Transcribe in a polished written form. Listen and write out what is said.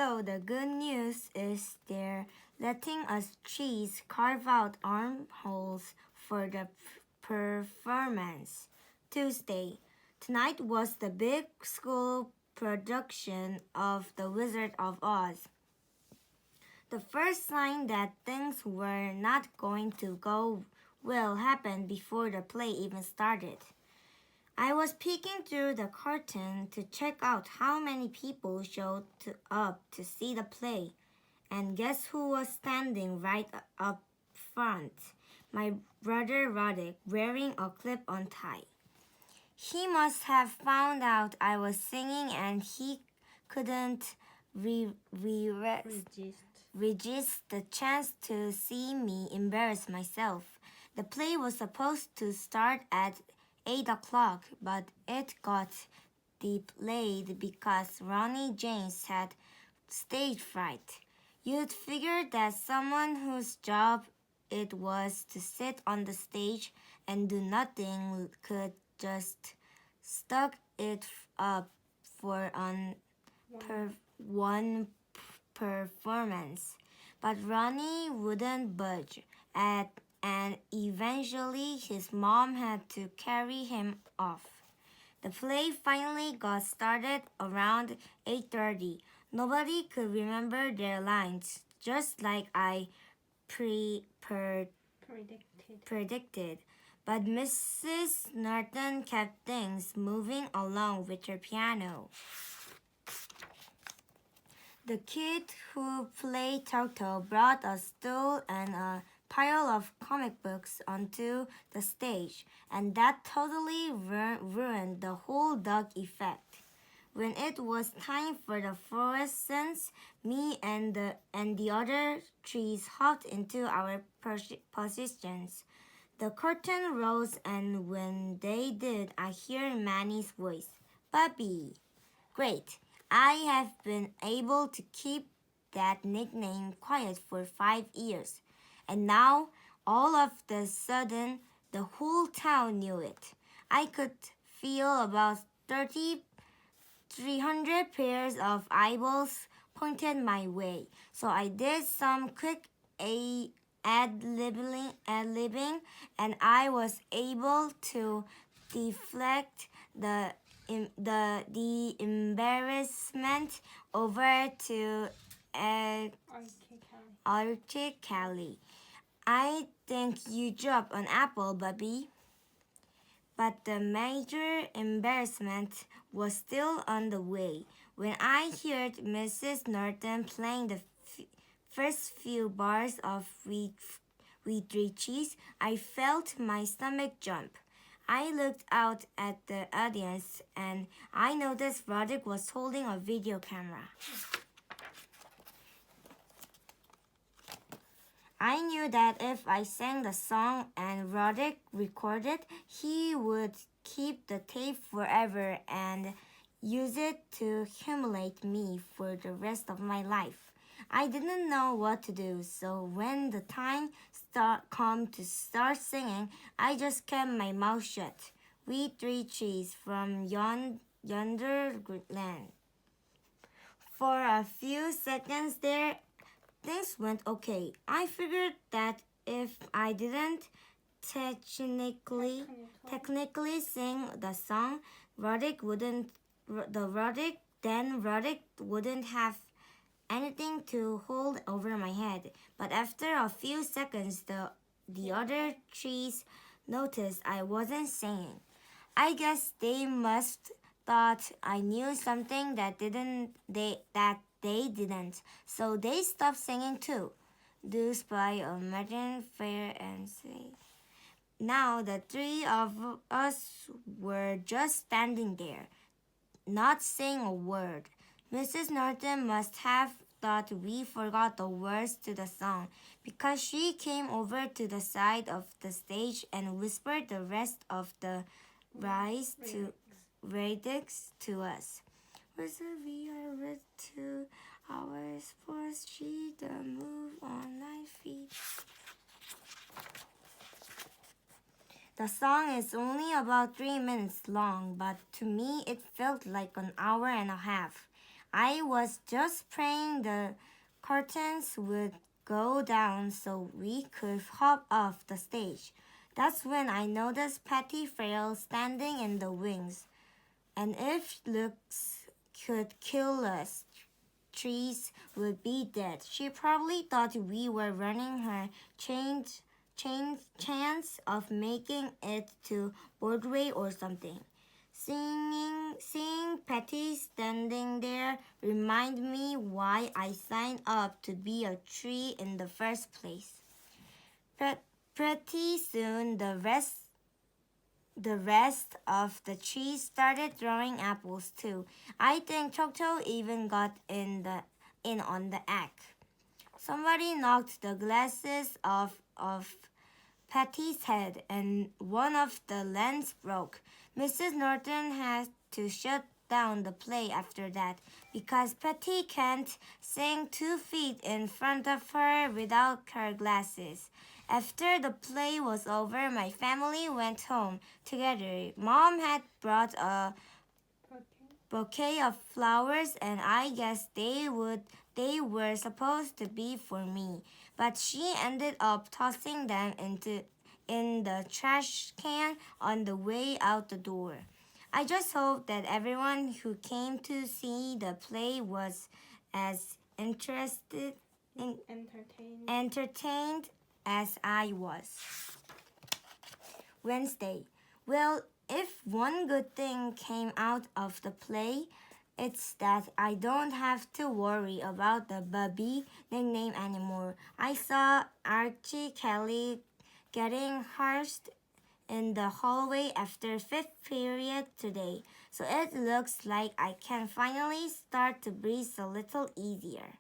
So the good news is they're letting us trees carve out armholes for the performance. Tuesday. Tonight was the big school production of The Wizard of Oz. The first sign that things were not going to go well happened before the play even started. I was peeking through the curtain to check out how many people showed up to see the play. And guess who was standing right up front? My brother Roddick, wearing a clip-on tie. He must have found out I was singing and he couldn't resist the chance to see me embarrass myself. The play was supposed to start at 8 o'clock, but it got delayed because Ronnie James had stage fright. You'd figure that someone whose job it was to sit on the stage and do nothing could just stuck it up for one performance. But Ronnie wouldn't budge, and eventually his mom had to carry him off. The play finally got started around 8:30. Nobody could remember their lines, just like I predicted. But Mrs. Norton kept things moving along with her piano. The kid who played Toto brought a stool and a pile of comic books onto the stage, and that totally ruined the whole dog effect. When it was time for the fluorescence, me and the other trees hopped into our positions. The curtain rose, and when they did, I heard Manny's voice. "Bubby." Great. I have been able to keep that nickname quiet for 5 years. And now, all of a sudden, the whole town knew it. I could feel about 300 pairs of eyeballs pointed my way. So I did some quick ad-libbing, and I was able to deflect the embarrassment over to Arctic Cali. "I think you dropped an apple, Bubby." But the major embarrassment was still on the way. When I heard Mrs. Norton playing the first few bars of We Three Cheese, I felt my stomach jump. I looked out at the audience and I noticed Roddick was holding a video camera. I knew that if I sang the song and Roddick recorded, he would keep the tape forever and use it to humiliate me for the rest of my life. I didn't know what to do, so when the time come to start singing, I just kept my mouth shut. We Three Trees from Yonder Land. For a few seconds there, things went okay. I figured that if I didn't technically sing the song, Roddick wouldn't have anything to hold over my head. But after a few seconds, the other trees noticed I wasn't singing. I guess they must thought I knew something that they didn't, so they stopped singing too. Thus by a margin fair and safe. Now the three of us were just standing there, not saying a word. Mrs. Norton must have thought we forgot the words to the song because she came over to the side of the stage and whispered the rest of the lyrics to us. We are with 2 hours for street the move on 9 feet. The song is only about 3 minutes long, but to me it felt like an hour and a half. I was just praying the curtains would go down so we could hop off the stage. That's when I noticed Patty Frail standing in the wings. And if looks could kill us, trees would be dead. She probably thought we were running her chance of making it to Broadway or something. Seeing Patty standing there remind me why I signed up to be a tree in the first place. Pretty soon the rest of the trees started throwing apples too. I think Choctaw even got in on the act. Somebody knocked the glasses off of Patty's head and one of the lens broke. Mrs. Norton had to shut down the play after that because Patty can't sing 2 feet in front of her without her glasses. After the play was over, my family went home together. Mom had brought a bouquet of flowers and I guess they were supposed to be for me, but she ended up tossing them in the trash can on the way out the door. I just hope that everyone who came to see the play was as entertained as I was. Wednesday. Well, if one good thing came out of the play, it's that I don't have to worry about the Bubby nickname anymore. I saw Archie Kelly getting harassed in the hallway after fifth period today, so it looks like I can finally start to breathe a little easier.